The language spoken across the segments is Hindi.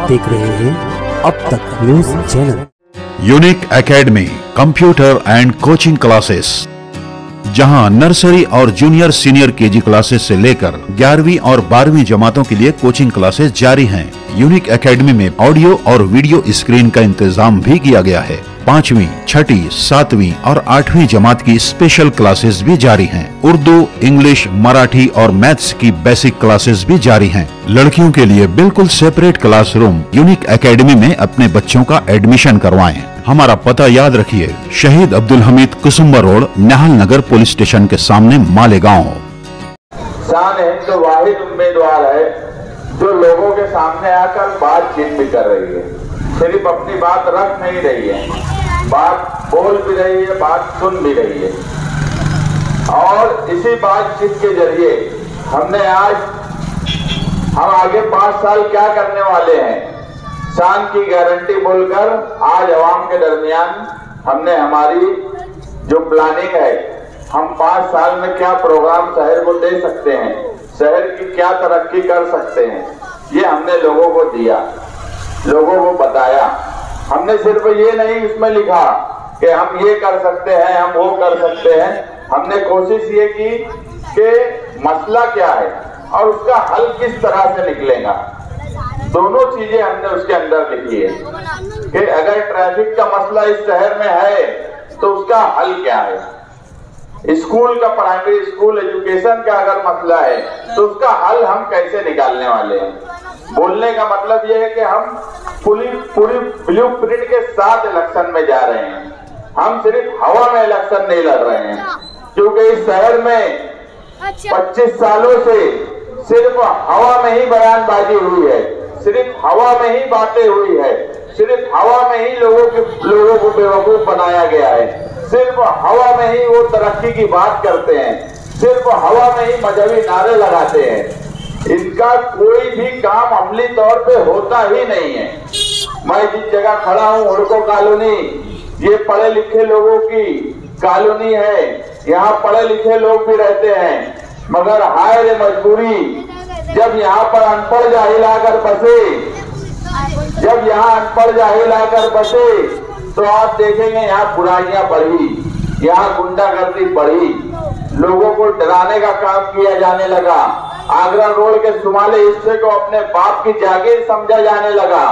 देख रहे हैं अब तक news channel. Unique academy computer and coaching classes, जहां नर्सरी और जूनियर सीनियर केजी क्लासेस से लेकर 11वीं और 12वीं जमातों के लिए कोचिंग क्लासेस जारी हैं। यूनिक एकेडमी में ऑडियो और वीडियो स्क्रीन का इंतजाम भी किया गया है। 5वीं, 6ठी, 7वीं और 8वीं जमात की स्पेशल क्लासेस भी जारी हैं। उर्दू, इंग्लिश, मराठी और मैथ्स की बेसिक क्लासेस भी जारी हैं। लड़कियों के लिए बिल्कुल सेपरेट क्लासरूम। यूनिक एकेडमी में अपने बच्चों का एडमिशन करवाएं। हमारा पता याद रखिए, शहीद अब्दुल हमीद कुसुम्बा रोड, निहाल नगर पुलिस स्टेशन के सामने, मालेगांव। शान है तो वाहिद उम्मीदवार है जो लोगों के सामने आकर बातचीत भी कर रही है, सिर्फ अपनी बात रख नहीं रही है, बात बोल भी रही है, बात सुन भी रही है। और इसी बातचीत के जरिए हमने आज हम आगे 5 साल क्या करने वाले हैं, शान की गारंटी बोलकर आज अवाम के दरमियान हमने हमारी जो प्लानिंग है, हम 5 साल में क्या प्रोग्राम शहर को दे सकते हैं, शहर की क्या तरक्की कर सकते हैं, ये हमने लोगों को दिया, लोगों को बताया। हमने सिर्फ ये नहीं इसमें लिखा कि हम ये कर सकते हैं, हम वो कर सकते हैं। हमने कोशिश ये की कि मसला क्या है और उसका हल किस तरह से निकलेगा, दोनों चीजें हमने उसके अंदर लिखी है कि अगर ट्रैफिक का मसला इस शहर में है तो उसका हल क्या है, स्कूल का, प्राइमरी स्कूल एजुकेशन का अगर मसला है तो उसका हल हम कैसे निकालने वाले हैं। बोलने का मतलब यह है कि हम पूरी ब्लू प्रिंट के साथ इलेक्शन में जा रहे हैं। हम सिर्फ हवा में इलेक्शन नहीं लड़ रहे हैं, क्योंकि इस शहर में 25 सालों से सिर्फ हवा में ही बयानबाजी हुई है, सिर्फ हवा में ही बातें हुई है, सिर्फ हवा में ही लोगों को बेवकूफ बनाया गया है, सिर्फ हवा में ही वो तरक्की की बात करते हैं, सिर्फ हवा में ही मजहबी नारे लगाते हैं। इनका कोई भी काम अमली तौर पे होता ही नहीं है। मैं जिस जगह खड़ा हूँ, हुड़को कॉलोनी, ये पढ़े लिखे लोगों की कॉलोनी है, यहाँ पढ़े लिखे लोग भी रहते हैं, मगर हाय रे मजबूरी, जब यहाँ पर अनपढ़ जाहिल आकर बसे, जब यहाँ अनपढ़ जाहिल आकर बसे तो आप देखेंगे यहाँ बुराइयां बढ़ी, यहाँ गुंडागर्दी बढ़ी, लोगों को डराने का काम किया जाने लगा। आगरा रोड के शुमाली हिस्से को अपने बाप की जागीर समझा जाने लगा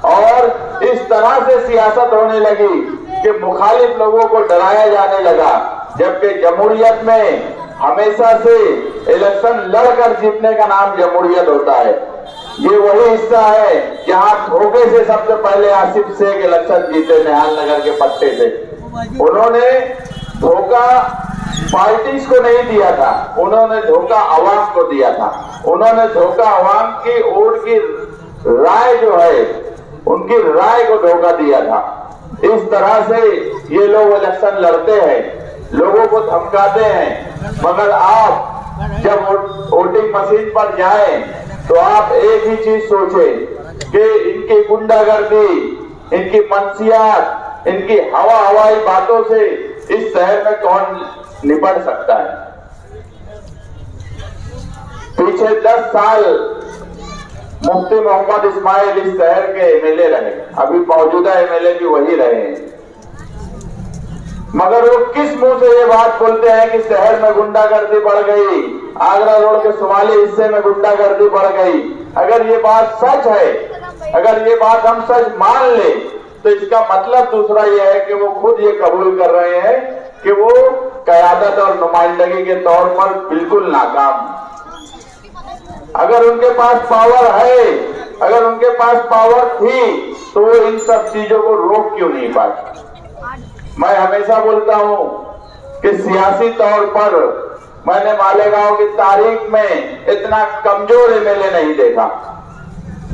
और इस तरह से सियासत होने लगी कि मुखालिफ लोगों को डराया जाने लगा, जबकि जमहूरियत में हमेशा से इलेक्शन लड़कर जीतने का नाम जमहूरियत होता है। ये वही हिस्सा है जहां धोखे से सबसे पहले आसिफ शेख इलेक्शन जीते निहाल नगर के पट्टे से। उन्होंने धोखा पार्टीज को नहीं दिया था, उन्होंने धोखा अवाम को दिया था। उन्होंने धोखा अवाम की वोट की राय जो है, उनकी राय को धोखा दिया था। इस तरह से ये लोग इलेक्शन लड़ते हैं, लोगों को धमकाते हैं, मगर आप जब वोटिंग मशीन पर जाएं तो आप एक ही चीज सोचें कि इनकी गुंडागर्दी, इनकी मनसियात, इनकी हवाई बातों से इस शहर में कौन निपट सकता है। पीछे 10 साल मुफ्ती मोहम्मद इस्माइल इस शहर के एमएलए रहे, अभी मौजूदा एमएलए भी वही रहे हैं, मगर वो किस मुंह से ये बात बोलते हैं कि शहर में गुंडागर्दी बढ़ गई, आगरा रोड के शुमाली हिस्से में गुंडागर्दी बढ़ गई। अगर ये बात सच है, अगर ये बात हम सच मान ले तो इसका मतलब दूसरा यह है कि वो खुद ये कबूल कर रहे हैं कि वो क़यादत और नुमाइंदगी के तौर पर बिल्कुल नाकाम। अगर उनके पास पावर है, अगर उनके पास पावर थी तो वो इन सब चीजों को रोक क्यों नहीं पाए। मैं हमेशा बोलता हूं कि सियासी तौर पर मैंने मालेगांव की तारीख में इतना कमजोर एमएलए नहीं देखा।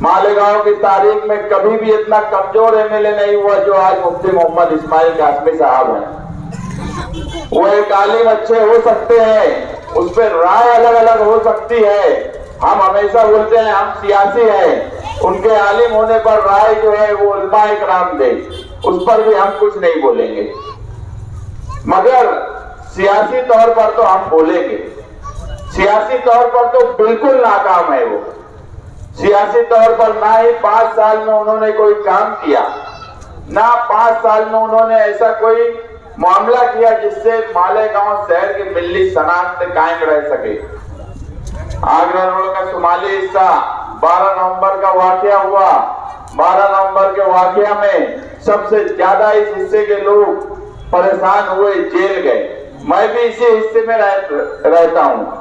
मालेगांव की तारीख में कभी भी इतना कमजोर एमएलए नहीं हुआ जो आज मुफ्ती मोहम्मद इस्माइल कासमी साहब हैं। वो एक आलिम अच्छे हो सकते हैं, उस पर राय अलग अलग हो सकती है। हम हमेशा बोलते हैं हम सियासी हैं, उनके आलिम होने पर राय जो है वो उलमाए कराम दे, उस पर भी हम कुछ नहीं बोलेंगे, मगर सियासी तौर पर तो हम बोलेंगे। सियासी तौर पर तो बिल्कुल नाकाम है वो। सियासी तौर पर ना ही 5 साल में उन्होंने कोई काम किया, ना 5 साल में उन्होंने ऐसा कोई मामला किया जिससे मालेगांव शहर की मिली शनाख्त कायम रह सके। आगरा रोड का शुमाली हिस्सा 12 नवंबर का वाकया हुआ। 12 नवंबर के वाकया में सबसे ज्यादा इस हिस्से के लोग परेशान हुए, जेल गए। मैं भी इसी हिस्से में रहता हूँ।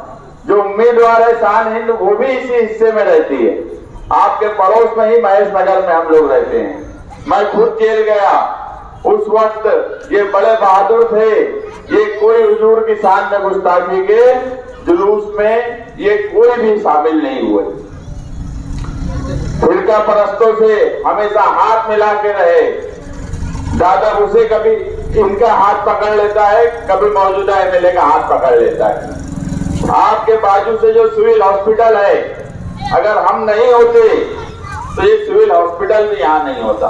जो उम्मीदवार है शान हिंद, वो भी इसी हिस्से में रहती है। आपके पड़ोस में ही महेश नगर में हम लोग रहते हैं। मैं खुद जेल गया। उस वक्त ये बड़े बहादुर थे। ये कोई हुजूर की शान में गुस्ताखी के जुलूस में ये कोई भी शामिल नहीं हुए। फिरका परस्तों से हमेशा हाथ मिला के रहे। दादा भूसे कभी इनका हाथ पकड़ लेता है, कभी मौजूदा एमएलए का हाथ पकड़ लेता है। आपके बाजू से जो सिविल हॉस्पिटल है, अगर हम नहीं होते तो ये सिविल हॉस्पिटल भी यहाँ नहीं होता।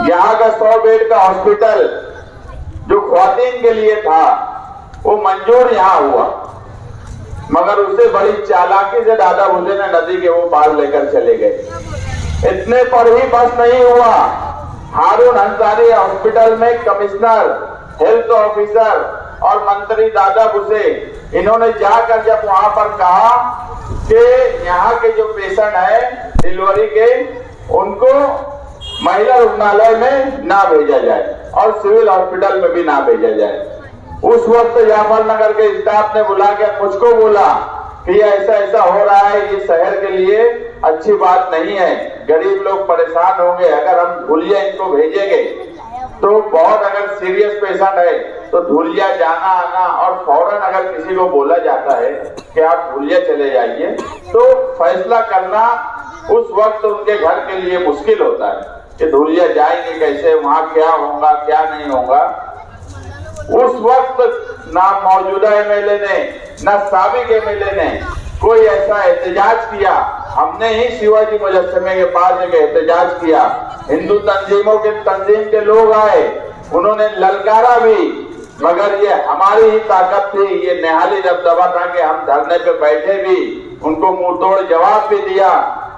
यहाँ का 100 बेड का हॉस्पिटल जो ख्वातीन के लिए था, वो मंजूर यहाँ हुआ, मगर उसे बड़ी चालाकी से दादा भूसे ने नदी के वो पार लेकर चले गए। इतने पर ही बस नहीं हुआ। हारून अंसारी हॉस्पिटल में कमिश्नर, हेल्थ ऑफिसर और मंत्री दादा भूसे, इन्होंने जाकर जब वहां पर कहा कि यहाँ के जो पेशेंट है डिलीवरी के, उनको महिला रुग्णालय में ना भेजा जाए और सिविल हॉस्पिटल में भी ना भेजा जाए। उस वक्त जाफरनगर के स्टाफ ने बुला के मुझको बोला कि ऐसा ऐसा हो रहा है, ये शहर के लिए अच्छी बात नहीं है, गरीब लोग परेशान होंगे। अगर हम धुलिया इनको भेजेंगे तो बहुत, अगर सीरियस पेशेंट है तो धुलिया जाना आना, और फौरन अगर किसी को बोला जाता है कि आप धुलिया चले जाइए, तो फैसला करना उस वक्त उनके घर के लिए मुश्किल होता है कि धुलिया जाएंगे कैसे, वहां क्या होगा क्या नहीं होगा। उस वक्त ना मौजूदा एमएलए ने ना साबिक एमएलए ने कोई ऐसा एहतजाज किया। हमने ही शिवाजी मुजस्समे के पास एक एहतजाज किया। हिंदू तंजीम के लोग आए, उन्होंने ललकारा भी, मगर ये हमारी ही ताकत थी, ये निहाली दबदबा था कि हम धरने पे बैठे भी, उनको मुंह तोड़ जवाब भी दिया।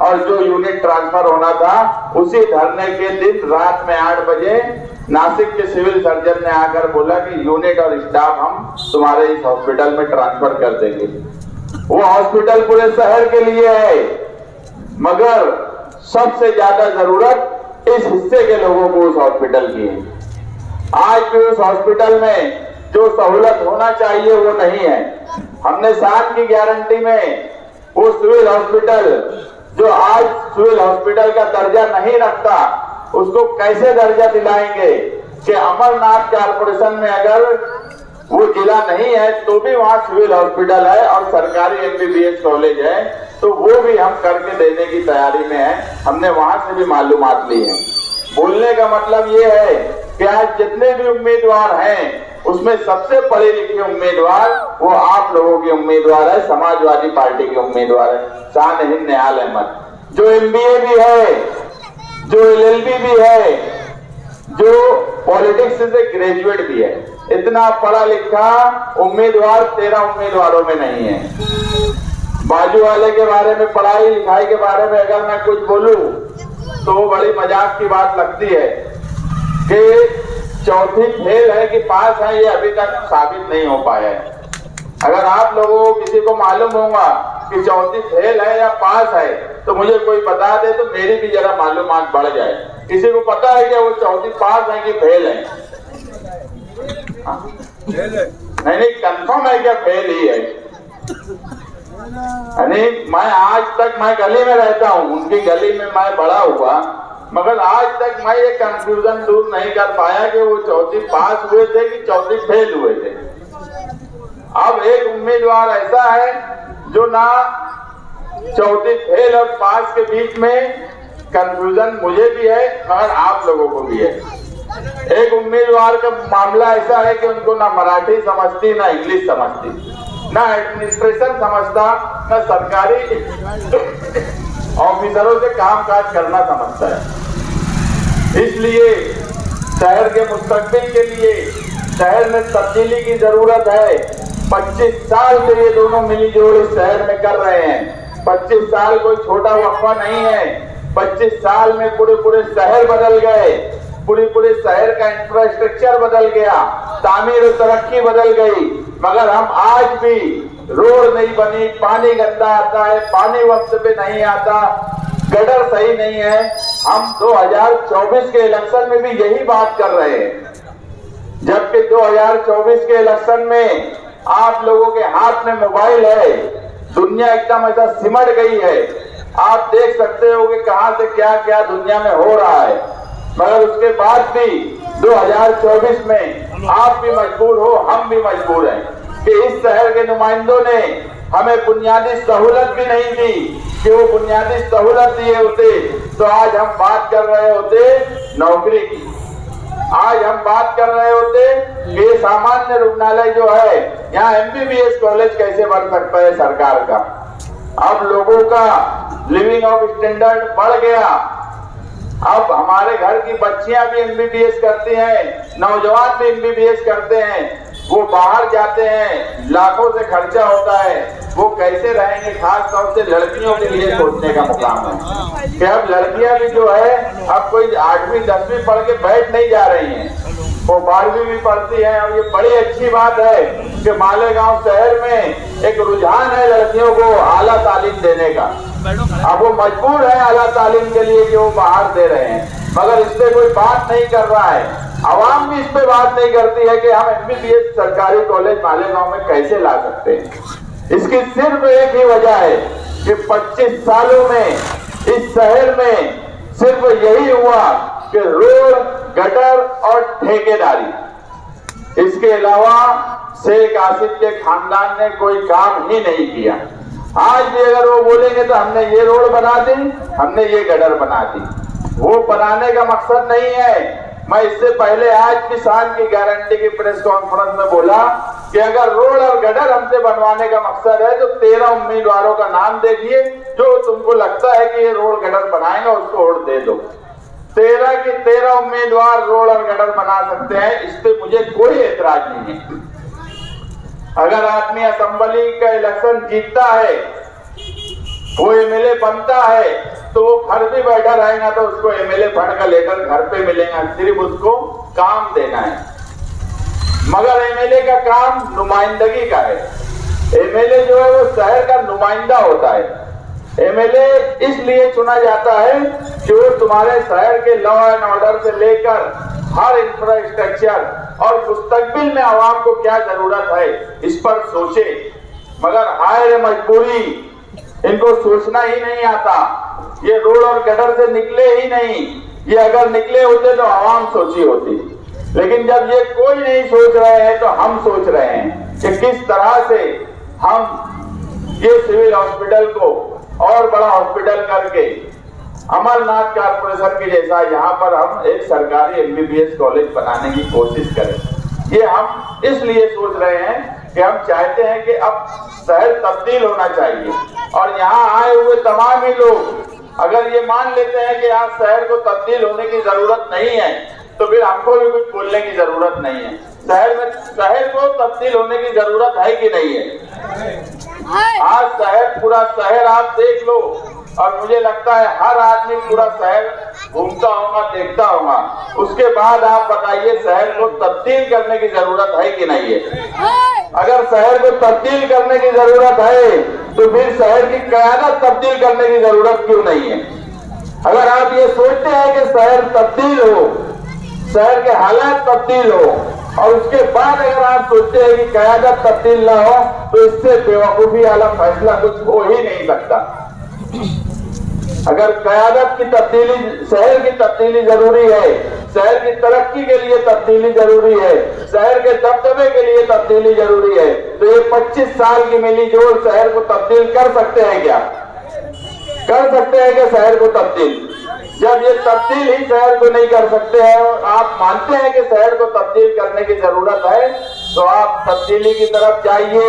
और जो यूनिट ट्रांसफर होना था, उसी धरने के दिन रात में 8 बजे नासिक के सिविल सर्जन ने आकर बोला कि यूनिट और स्टाफ हम तुम्हारे इस हॉस्पिटल में ट्रांसफर कर देंगे। वो हॉस्पिटल पूरे शहर के लिए है, मगर सबसे ज्यादा जरूरत इस हिस्से के लोगों को उस हॉस्पिटल की है। आज भी उस हॉस्पिटल में जो सहूलत होना चाहिए वो नहीं है। हमने साथ की गारंटी में वो सिविल हॉस्पिटल, जो आज सिविल हॉस्पिटल का दर्जा नहीं रखता, उसको कैसे दर्जा दिलाएंगे कि अमरनाथ कॉर्पोरेशन में अगर वो जिला नहीं है तो भी वहां सिविल हॉस्पिटल है और सरकारी एमबीबीएस कॉलेज है, तो वो भी हम करके देने की तैयारी में है। हमने वहां से भी मालूमात ली है। बोलने का मतलब ये है कि आज जितने भी उम्मीदवार हैं, उसमें सबसे पढ़े लिखे उम्मीदवार वो आप लोगों के उम्मीदवार है, समाजवादी पार्टी के उम्मीदवार है, शान हिंद निहाल अहमद, जो एमबीए भी है, जो एलएलबी भी है, जो पॉलिटिक्स से ग्रेजुएट भी है। इतना पढ़ा लिखा उम्मीदवार 13 उम्मीदवारों में नहीं है। बाजू वाले के बारे में, पढ़ाई लिखाई के बारे में अगर मैं कुछ बोलूं तो वो बड़ी मजाक की बात लगती है कि चौथी फेल है कि पास है, ये अभी तक साबित नहीं हो पाया है। अगर आप लोगों को किसी को मालूम होगा कि चौथी फेल है या पास है तो मुझे कोई बता दे, तो मेरी भी जरा मालूमात बढ़ जाए। किसी को पता है कि वो चौथी पास है कि फेल है? नहीं, कंफर्म है क्या फेल ही है? मैं आज तक, मैं गली में रहता हूँ, उनकी गली में मैं बड़ा हुआ, मगर आज तक मैं ये कंफ्यूजन दूर नहीं कर पाया कि वो चौथी पास हुए थे कि चौथी फेल हुए थे। अब एक उम्मीदवार ऐसा है जो ना चौथी फेल और पास के बीच में कंफ्यूजन मुझे भी है, मगर आप लोगों को भी है। एक उम्मीदवार का मामला ऐसा है कि उनको ना मराठी समझती, ना इंग्लिश समझती, ना एडमिनिस्ट्रेशन समझता, ना सरकारी ऑफिसरों से कामकाज करना समझता है। इसलिए शहर के मुस्तकबिल के लिए शहर में तब्दीली की जरूरत है। 25 साल से ये दोनों मिलीजोल इस शहर में कर रहे हैं। 25 साल कोई छोटा वक्फा नहीं है। 25 साल में पूरे पूरे शहर बदल गए, पूरे शहर का इंफ्रास्ट्रक्चर बदल गया, तामीर और तरक्की बदल गई, मगर हम आज भी रोड नहीं बनी, पानी गंदा आता है, पानी वक्त पे नहीं आता, गटर सही नहीं है। हम 2024 के इलेक्शन में भी यही बात कर रहे हैं, जबकि 2024 के इलेक्शन में आप लोगों के हाथ में मोबाइल है, दुनिया एकदम ऐसा सिमट गई है, आप देख सकते हो कि कहां से क्या क्या दुनिया में हो रहा है। मगर उसके बाद भी 2024 में आप भी मजबूर हो, हम भी मजबूर हैं कि इस शहर के नुमाइंदों ने हमें बुनियादी सहूलत भी नहीं दी कि वो बुनियादी सहूलत दिए होते तो आज हम बात कर रहे होते नौकरी की, आज हम बात कर रहे होते कि ये सामान्य रुग्णालय जो है यहाँ MBBS कॉलेज कैसे बन सकता है सरकार का। अब लोगों का लिविंग ऑफ स्टैंडर्ड बढ़ गया, अब हमारे घर की बच्चियां भी MBBS करती हैं, नौजवान भी MBBS करते हैं, वो बाहर जाते हैं, लाखों से खर्चा होता है, वो कैसे रहेंगे। खास तौर से लड़कियों के लिए सोचने का मुकाम है कि अब लड़कियां भी जो है अब कोई 8वीं 10वीं पढ़ के बैठ नहीं जा रही हैं, वो 12वीं भी पढ़ती है। और ये बड़ी अच्छी बात है कि मालेगांव शहर में एक रुझान है लड़कियों को आला तालीम देने का। अब वो मजबूर है आला तालीम के लिए कि वो बाहर दे रहे हैं, मगर इस पे कोई बात नहीं कर रहा है। आवाम भी इस पे बात नहीं करती है कि हम MBBS सरकारी कॉलेज मालेगांव में कैसे ला सकते हैं। इसकी सिर्फ एक ही वजह है कि 25 सालों में इस शहर में सिर्फ यही हुआ कि रोड, गटर और ठेकेदारी, इसके अलावा शेख आसिफ के खानदान ने कोई काम ही नहीं किया। आज भी अगर वो बोलेंगे तो हमने ये रोड बना दी, हमने ये गटर बना दी, वो बनाने का मकसद नहीं है। मैं इससे पहले आज किसान की गारंटी की प्रेस कॉन्फ्रेंस में बोला कि अगर रोड और गटर हमसे बनवाने का मकसद है तो 13 उम्मीदवारों का नाम देखिए, जो तुमको लगता है कि ये रोड गटर बनाएंगे उसको वोट दे दो। 13 के 13 उम्मीदवार रोड और गटर बना सकते हैं, इस पे मुझे कोई एतराज नहीं है। अगर आदमी असेंबली का इलेक्शन जीतता है, वो MLA बनता है, तो वो घर भी बैठा रहेगा तो उसको MLA फंड का लेटर घर पे मिलेगा, सिर्फ उसको काम देना है। मगर MLA का काम नुमाइंदगी का है। MLA जो है वो शहर का नुमाइंदा होता है। MLA इसलिए चुना जाता है कि वो तुम्हारे शहर के लॉ एंड ऑर्डर से लेकर हर इंफ्रास्ट्रक्चर और मुस्तकबिल में आवाम को क्या जरूरत है इस पर सोचे। मगर हाय मजबूरी, इनको सोचना ही नहीं आता। ये रोड और गटर से निकले ही नहीं, ये अगर निकले होते तो आवाम सोची होती। लेकिन जब ये कोई नहीं सोच रहे हैं तो हम सोच रहे हैं कि किस तरह से हम ये सिविल हॉस्पिटल को और बड़ा हॉस्पिटल करके अमरनाथ कॉर्पोरेशन की जैसा यहाँ पर हम एक सरकारी MBBS कॉलेज बनाने की कोशिश करें। ये हम इसलिए सोच रहे हैं कि हम चाहते हैं कि अब शहर तब्दील होना चाहिए, और यहाँ आए हुए तमाम ही लोग अगर ये मान लेते हैं कि यहाँ शहर को तब्दील होने की जरूरत नहीं है तो फिर हमको भी कुछ बोलने की जरूरत नहीं है। शहर को तब्दील होने की जरूरत है कि नहीं है। आज पूरा शहर आप देख लो, और मुझे लगता है हर आदमी पूरा शहर घूमता होगा, देखता होगा, उसके बाद आप बताइए शहर को तब्दील करने की जरूरत है कि नहीं है। अगर शहर को तब्दील करने की जरूरत है तो फिर शहर की क़यादत तब्दील करने की जरूरत क्यों नहीं है। अगर आप ये सोचते हैं कि शहर तब्दील हो, शहर के हालात तब्दील हो, और उसके बाद अगर आप सोचते हैं कि क़यादत तब्दील ना हो, तो इससे बेवकूफी वाला फैसला कुछ हो ही नहीं सकता। अगर क़यादत की तब्दीली, शहर की तब्दीली जरूरी है, शहर की तरक्की के लिए तब्दीली जरूरी है, शहर के दबदबे के लिए तब्दीली जरूरी है, तो ये 25 साल की मिलीजोल शहर को तब्दील कर सकते हैं क्या? कर सकते हैं क्या शहर को तब्दील? जब ये तब्दील ही शहर को नहीं कर सकते हैं और आप मानते हैं कि शहर को तब्दील करने की जरूरत है, तो आप तब्दीली की तरफ जाइए।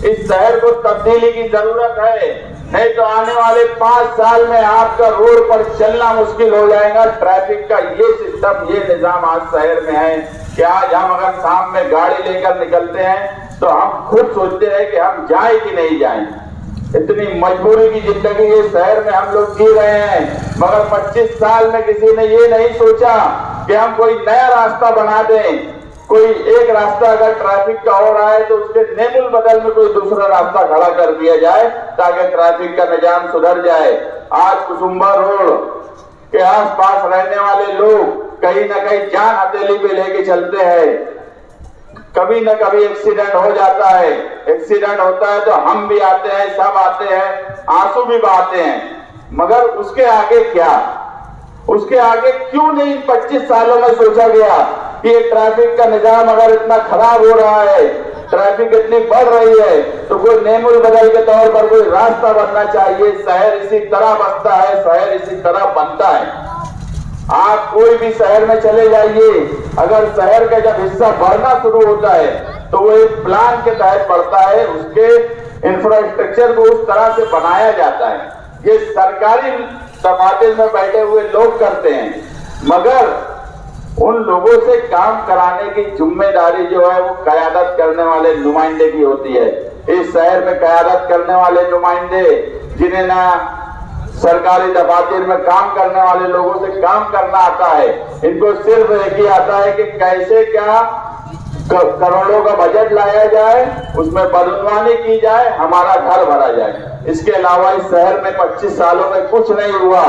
इस शहर को तब्दीली की जरूरत है, नहीं तो आने वाले 5 साल में आपका रोड पर चलना मुश्किल हो जाएगा। ट्रैफिक का ये सिस्टम, ये निजाम आज शहर में है कि आज हम अगर शाम में गाड़ी लेकर निकलते हैं तो हम खुद सोचते हैं कि हम जाएं कि नहीं जाएं। इतनी मजबूरी की जिंदगी ये शहर में हम लोग जी रहे हैं, मगर 25 साल में किसी ने ये नहीं सोचा कि हम कोई नया रास्ता बना दें। कोई एक रास्ता अगर ट्रैफिक का हो रहा है तो उसके नेमुल बदल में कोई दूसरा रास्ता खड़ा कर दिया जाए ताकि ट्रैफिक का निजाम सुधर जाए। आज कुसुम्बा रोड के आसपास रहने वाले लोग कहीं ना कहीं जान हथेली पे लेके चलते हैं। कभी न कभी एक्सीडेंट हो जाता है, एक्सीडेंट होता है तो हम भी आते हैं, सब आते हैं, आंसू भी बहाते हैं, मगर उसके आगे क्या? उसके आगे क्यों नहीं 25 सालों में सोचा गया कि ये ट्रैफिक का निजाम अगर इतना खराब हो रहा है, ट्रैफिक इतनी बढ़ रही है, तो कोई नेमुल बदल के तौर पर कोई रास्ता बनना चाहिए। शहर इसी तरह बसता है, शहर इसी तरह बनता है। आप कोई भी शहर में चले जाइए, अगर शहर का जब हिस्सा बढ़ना शुरू होता है तो वो एक प्लान के तहत बढ़ता है, उसके इंफ्रास्ट्रक्चर को उस तरह से बनाया जाता है। ये सरकारी दफातर में बैठे हुए लोग करते हैं, मगर उन लोगों से काम कराने की जिम्मेदारी जो है वो कयादत करने वाले नुमाइंदे की होती है। इस शहर में कयादत करने वाले नुमाइंदे, जिन्हें ना सरकारी दफातर में काम करने वाले लोगों से काम करना आता है, इनको सिर्फ एक ही आता है कि कैसे क्या करोड़ों का बजट लाया जाए, उसमें बदनवानी की जाए, हमारा घर भरा जाए। इसके अलावा इस शहर में 25 सालों में कुछ नहीं हुआ।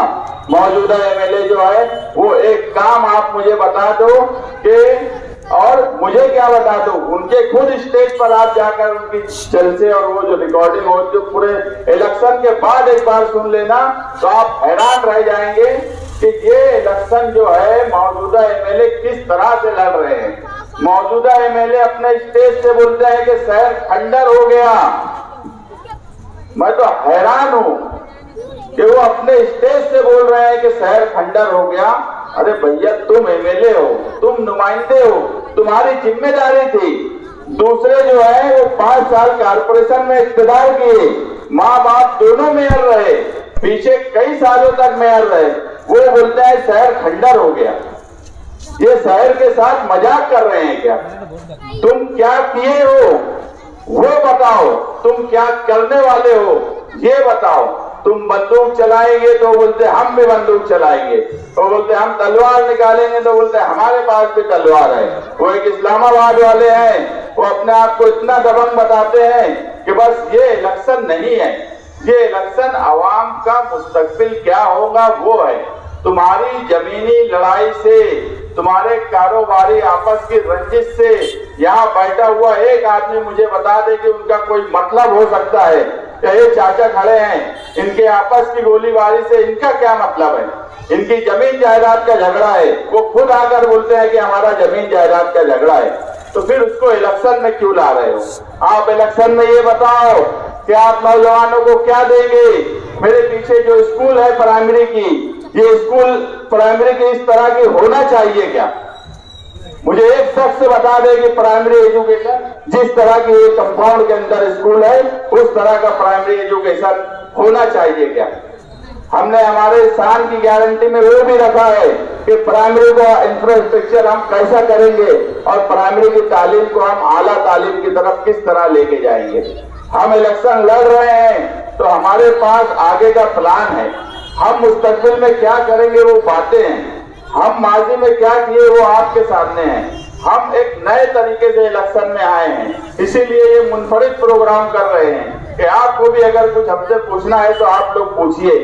मौजूदा एमएलए जो है वो एक काम आप मुझे बता दो कि, और मुझे क्या बता दो, उनके खुद स्टेज पर आप जाकर उनकी जलसे और वो जो रिकॉर्डिंग हो जो पूरे इलेक्शन के बाद एक बार सुन लेना तो आप हैरान रह जाएंगे कि ये इलेक्शन जो है मौजूदा एमएलए किस तरह से लड़ रहे हैं। मौजूदा एमएलए अपने स्टेज से बोलते हैं कि शहर खंडर हो गया। मैं तो हैरान हूं कि वो अपने स्टेज से बोल रहे हैं कि शहर खंडर हो गया। अरे भैया, तुम एमएलए हो, तुम नुमाइंदे हो, तुम्हारी जिम्मेदारी थी। दूसरे जो है वो 5 साल कारपोरेशन में इख्तियार किए, माँ बाप दोनों मेयर रहे, पीछे कई सालों तक मेयर रहे, वो बोलते हैं शहर खंडर हो गया। ये शहर के साथ मजाक कर रहे हैं क्या? तुम क्या किए हो वो बताओ, तुम क्या करने वाले हो ये बताओ। तुम बंदूक चलाएंगे तो बोलते हम भी बंदूक चलाएंगे, तो बोलते हम तलवार निकालेंगे तो बोलते हमारे पास भी तलवार है। वो एक इस्लामाबाद वाले हैं, वो अपने आप को इतना दबंग बताते हैं कि बस ये इलेक्शन नहीं है, ये इलेक्शन आवाम का मुस्तकबिल क्या होगा वो है। तुम्हारी जमीनी लड़ाई से, तुम्हारे कारोबारी आपस की रंजिश से यहाँ बैठा हुआ एक आदमी मुझे बता दे कि उनका कोई मतलब हो सकता है। ये चाचा खड़े हैं, इनके आपस की गोलीबारी से इनका क्या मतलब है? इनकी जमीन जायदाद का झगड़ा है, वो खुद आकर बोलते हैं कि हमारा जमीन जायदाद का झगड़ा है, तो फिर उसको इलेक्शन में क्यों ला रहे हो? आप इलेक्शन में ये बताओ कि आप नौजवानों को क्या देंगे। मेरे पीछे जो स्कूल है प्राइमरी की, ये स्कूल प्राइमरी की इस तरह की होना चाहिए क्या? मुझे एक शख्स से बता दे कि प्राइमरी एजुकेशन जिस तरह की एक कंपाउंड के अंदर स्कूल है उस तरह का प्राइमरी एजुकेशन होना चाहिए क्या? हमने हमारे शान की गारंटी में वो भी रखा है कि प्राइमरी का इंफ्रास्ट्रक्चर हम कैसा करेंगे और प्राइमरी की तालीम को हम आला तालीम की तरफ किस तरह लेके जाएंगे। हम इलेक्शन लड़ रहे हैं तो हमारे पास आगे का प्लान है, हम मुस्तकबिल में क्या करेंगे वो बातें हैं, हम माजी में क्या किए वो आपके सामने हैं। हम एक नए तरीके से इलेक्शन में आए हैं, इसीलिए ये मुनफरिद प्रोग्राम कर रहे हैं कि आपको भी अगर कुछ हमसे पूछना है तो आप लोग पूछिए,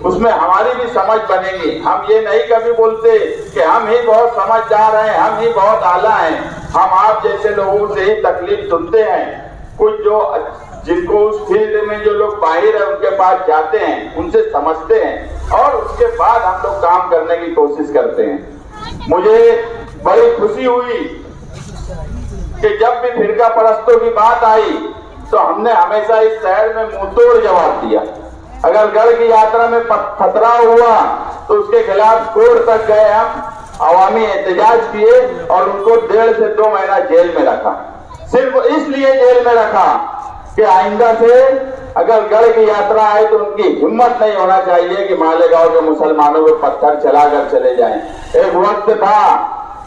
उसमें हमारी भी समझ बनेगी। हम ये नहीं कभी बोलते कि हम ही बहुत समझदार हैं, हम ही बहुत आला हैं। हम आप जैसे लोगों से ही तकलीफ सुनते हैं। कुछ जो जिनको उस फील्ड में जो लोग बाहर है उनके पास जाते हैं, उनसे समझते हैं और उसके बाद हम लोग काम करने की कोशिश करते हैं। मुझे बड़ी खुशी हुई कि जब भी फिरका परस्तों की बात आई तो हमने हमेशा इस शहर में मुंहतोड़ जवाब दिया। अगर गढ़ की यात्रा में पथराव हुआ तो उसके खिलाफ कोर्ट तक गए, हम अवामी एहतजाज किए और उनको 1.5 से 2 महीना जेल में रखा। सिर्फ इसलिए जेल में रखा कि आइंदा से अगर गढ़ की यात्रा आए तो उनकी हिम्मत नहीं होना चाहिए कि मालेगांव के मुसलमानों पे पत्थर चलाकर चले जाएं। एक वक्त था,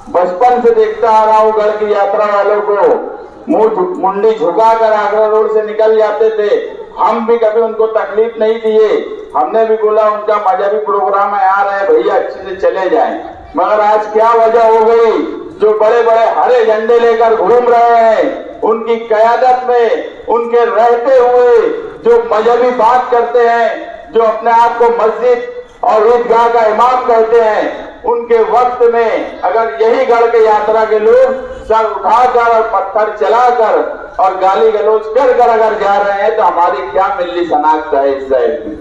बचपन से देखता आ रहा हूं गढ़ की यात्रा वालों को, मुंडी झुकाकर आगरा रोड से निकल जाते थे। हम भी कभी उनको तकलीफ नहीं दिए, हमने भी बोला उनका मजहबी प्रोग्राम है, आ रहे हैं भैया अच्छे से चले जाएं। मगर आज क्या वजह हो गई, जो बड़े बड़े हरे झंडे लेकर घूम रहे हैं, उनकी क़यादत में उनके रहते हुए जो मजहबी बात करते हैं, जो अपने आप को मस्जिद और ईदगाह का इमाम कहते हैं, उनके वक्त में अगर यही गढ़ के यात्रा के लोग सर उठाकर और पत्थर चलाकर और गाली गलौज कर अगर जा रहे हैं तो हमारी क्या मिल्ली शनाख्त है इस शहर की।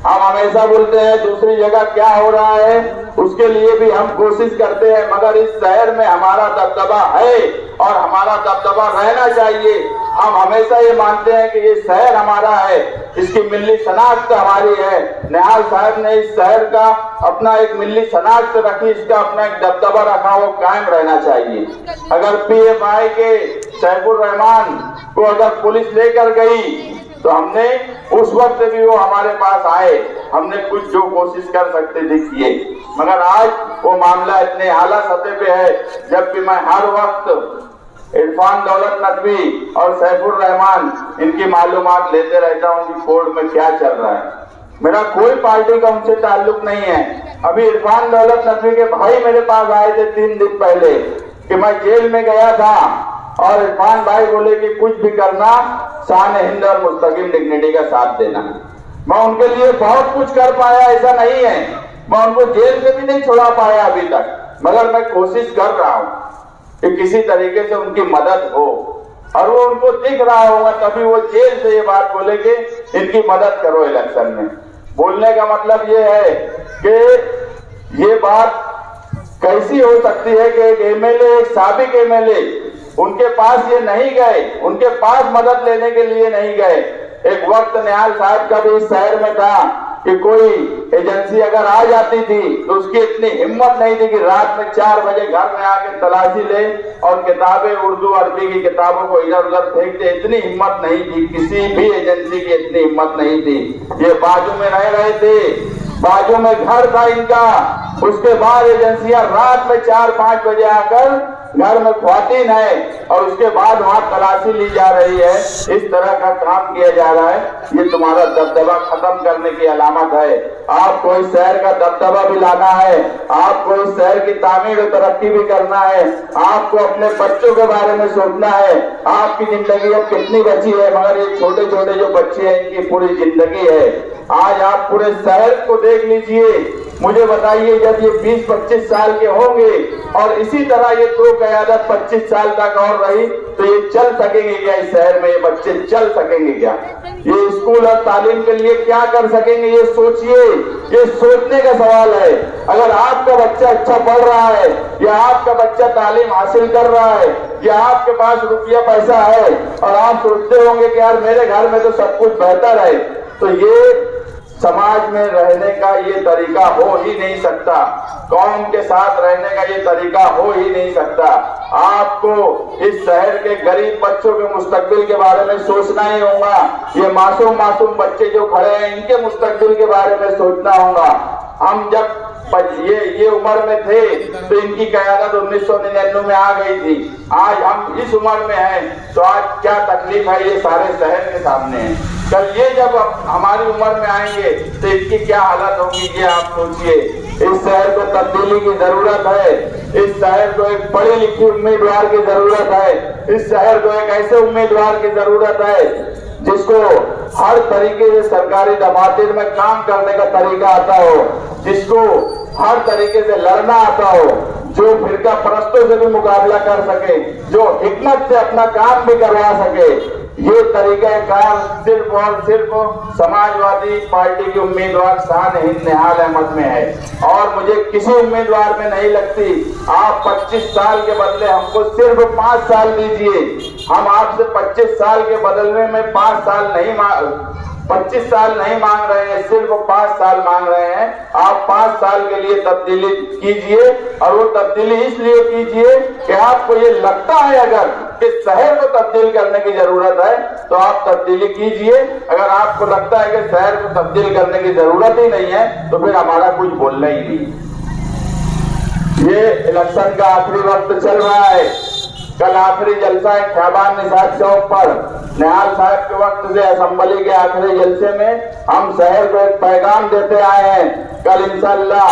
हम हमेशा बोलते हैं दूसरी जगह क्या हो रहा है उसके लिए भी हम कोशिश करते हैं, मगर इस शहर में हमारा दबदबा है और हमारा दबदबा रहना चाहिए। हम हमेशा ये मानते हैं कि ये शहर हमारा है, इसकी मिल्ली शनाख्त हमारी है। निहाल साहब ने इस शहर का अपना एक मिल्ली शनाख्त रखी, इसका अपना एक दबदबा रखा, वो कायम रहना चाहिए। अगर पीएफआई के सैफुर रहमान को अगर पुलिस लेकर गई तो हमने उस वक्त भी वो हमारे पास आए, हमने कुछ जो कोशिश कर सकते थे किए, मगर आज वो मामला इतने आला सतह पे है जबकि मैं हर वक्त इरफान दौलत नदवी और सैफुर रहमान इनकी मालूमात लेते रहता हूँ कि कोर्ट में क्या चल रहा है। मेरा कोई पार्टी का उनसे ताल्लुक नहीं है। अभी इरफान दौलत नदवी के भाई मेरे पास आए थे 3 दिन पहले कि मैं जेल में गया था और इरफान भाई बोले कि कुछ भी करना, शान हिंद और मुस्तकिम डिग्निटी का साथ देना। मैं उनके लिए बहुत कुछ कर पाया ऐसा नहीं है, मैं उनको जेल से भी नहीं छुड़ा पाया अभी तक, मगर मैं कोशिश कर रहा हूं कि किसी तरीके से उनकी मदद हो। और वो उनको दिख रहा होगा तभी वो जेल से ये बात बोले कि इनकी मदद करो इलेक्शन में। बोलने का मतलब ये है कि ये बात कैसी हो सकती है कि एक एमएलए, एक साबिक एमएलए उनके पास ये नहीं गए, उनके पास मदद लेने के लिए नहीं गए। एक वक्त निहाल साहब का भी इस शहर में था कि कोई एजेंसी अगर आ जाती थी तो उसकी इतनी हिम्मत नहीं थी कि रात में 4 बजे घर में आके तलाशी ले और किताबें उर्दू अरबी की किताबों को इधर उधर फेंक दे। इतनी हिम्मत नहीं थी, किसी भी एजेंसी की इतनी हिम्मत नहीं थी। ये बाजू में रह रहे थे, बाजू में घर था इनका, उसके बाद एजेंसियां रात में 4-5 बजे आकर घर में ख्वातीन है और उसके बाद वहां तलाशी ली जा रही है। इस तरह का काम किया जा रहा है, ये तुम्हारा दबदबा खत्म करने की अलामत है। आपको इस शहर का दबदबा भी लाना है, आपको इस शहर की तामीर और तरक्की भी करना है, आपको अपने बच्चों के बारे में सोचना है। आपकी जिंदगी अब कितनी बची है, मगर ये छोटे छोटे जो बच्चे हैं इनकी पूरी जिंदगी है। आज आप पूरे शहर को देख लीजिए, मुझे बताइए जब ये 20-25 साल के होंगे और इसी तरह ये 2 क़यादत 25 साल तक और रही तो ये चल सकेंगे क्या? इस शहर में ये बच्चे चल सकेंगे क्या? ये स्कूल और तालीम के लिए क्या कर सकेंगे? ये सोचिए, ये सोचने का सवाल है। अगर आपका बच्चा अच्छा पढ़ रहा है या आपका बच्चा तालीम हासिल कर रहा है या आपके पास रुपया पैसा है और आप सोचते होंगे कि यार मेरे घर में तो सब कुछ बेहतर है, तो ये समाज में रहने का ये तरीका हो ही नहीं सकता, कौम के साथ रहने का ये तरीका हो ही नहीं सकता। आपको इस शहर के गरीब बच्चों के मुस्तकबिल के बारे में सोचना ही होगा। ये मासूम बच्चे जो खड़े हैं इनके मुस्तकबिल के बारे में सोचना होगा। हम जब ये उम्र में थे तो इनकी क़यादत 1999 में आ गई थी। आज हम इस उम्र में हैं तो आज क्या तकलीफ है ये सारे शहर के सामने है। कल ये जब हमारी उम्र में आएंगे तो इनकी क्या हालत होगी ये आप सोचिए। इस शहर को तब्दीली की जरूरत है, इस शहर को एक पढ़ी लिखी उम्मीदवार की जरूरत है, इस शहर को एक ऐसे उम्मीदवार की जरूरत है जिसको हर तरीके से सरकारी दफातर में काम करने का तरीका आता हो, जिसको हर तरीके से लड़ना आता हो, जो फिरका परस्तों से भी मुकाबला कर सके, जो हिकमत से अपना काम भी करवा सके। ये तरीका कार सिर्फ और सिर्फ समाजवादी पार्टी के उम्मीदवार शान हिंद निहाल अहमद में है और मुझे किसी उम्मीदवार में नहीं लगती। आप 25 साल के बदले हमको सिर्फ 5 साल दीजिए, हम आपसे 25 साल के बदलने में 25 साल नहीं मांग रहे हैं, सिर्फ 5 साल मांग रहे हैं। आप 5 साल के लिए तब्दीली कीजिए और वो तब्दीली इसलिए कीजिए कि आपको ये लगता है अगर कि शहर को तब्दील करने की जरूरत है तो आप तब्दीली कीजिए। अगर आपको लगता है कि शहर को तब्दील करने की जरूरत ही नहीं है तो फिर हमारा कुछ बोलना ही नहीं। ये इलेक्शन का आखिरी वक्त चल रहा है, कल आखिरी जलसा है ख्याबान निसार चौक पर निहाल साहब के वक्त से असेंबली के आखिरी जलसे में हम शहर को एक पैगाम देते आए हैं। कल इंशाअल्लाह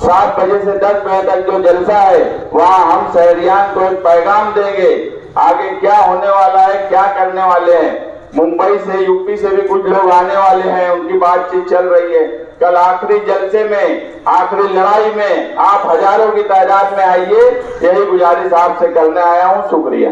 7 बजे से 10 बजे तक जो जलसा है वहां हम शहरियान को एक पैगाम देंगे। आगे क्या होने वाला है, क्या करने वाले हैं, मुंबई से यूपी से भी कुछ लोग आने वाले हैं, उनकी बातचीत चल रही है। कल आखिरी जलसे में, आखिरी लड़ाई में आप हजारों की तादाद में आइए, यही गुजारिश आपसे करने आया हूं। शुक्रिया।